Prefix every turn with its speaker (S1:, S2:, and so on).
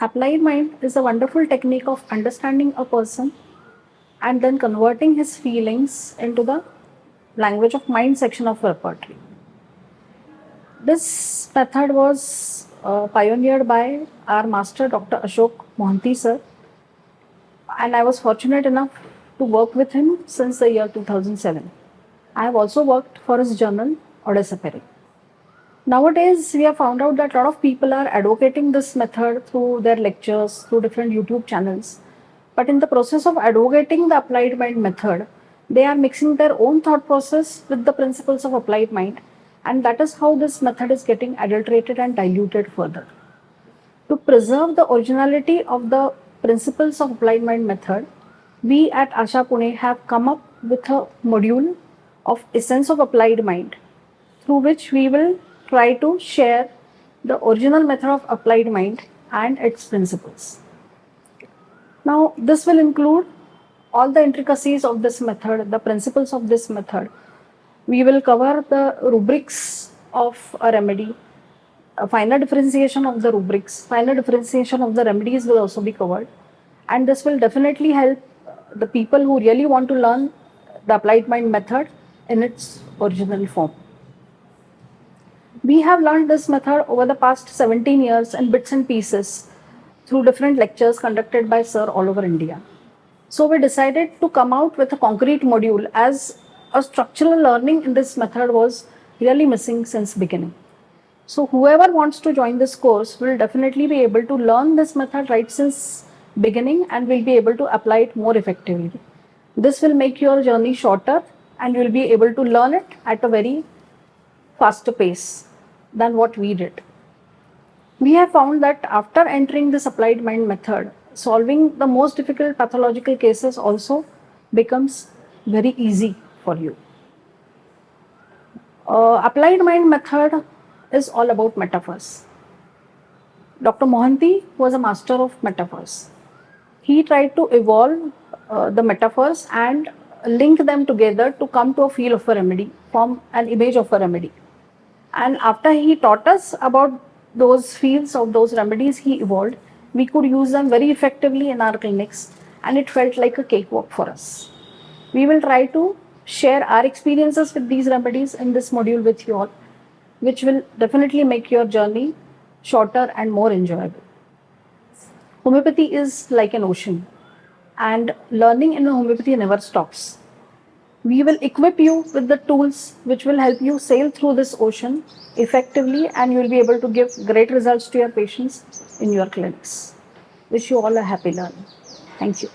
S1: Applied mind is a wonderful technique of understanding a person and then converting his feelings into the language of mind section of repertory. This method was pioneered by our master Dr. Ashok Mohanty sir, and I was fortunate enough to work with him since the year 2007. I have also worked for his journal Odessa Peri. Nowadays, we have found out that a lot of people are advocating this method through their lectures, through different YouTube channels. But in the process of advocating the applied mind method, they are mixing their own thought process with the principles of applied mind, and that is how this method is getting adulterated and diluted further. To preserve the originality of the principles of applied mind method, we at Asha Pune have come up with a module of Essence of Applied Mind, through which we will try to share the original method of applied mind and its principles. Now, this will include all the intricacies of this method, the principles of this method. We will cover the rubrics of a remedy, a finer differentiation of the rubrics, finer differentiation of the remedies will also be covered. And this will definitely help the people who really want to learn the applied mind method in its original form. We have learned this method over the past 17 years in bits and pieces through different lectures conducted by Sir all over India. So we decided to come out with a concrete module as a structural learning in this method was really missing since beginning. So whoever wants to join this course will definitely be able to learn this method right since beginning and will be able to apply it more effectively. This will make your journey shorter and you will be able to learn it at a very faster pace than what we did. We have found that after entering this applied mind method, solving the most difficult pathological cases also becomes very easy for you. Applied mind method is all about metaphors. Dr. Mohanty was a master of metaphors. He tried to evolve the metaphors and link them together to come to a feel of a remedy, form an image of a remedy. And after he taught us about those fields of those remedies he evolved, we could use them very effectively in our clinics and it felt like a cakewalk for us. We will try to share our experiences with these remedies in this module with you all, which will definitely make your journey shorter and more enjoyable. Homeopathy is like an ocean and learning in homeopathy never stops. We will equip you with the tools which will help you sail through this ocean effectively and you will be able to give great results to your patients in your clinics. Wish you all a happy learning. Thank you.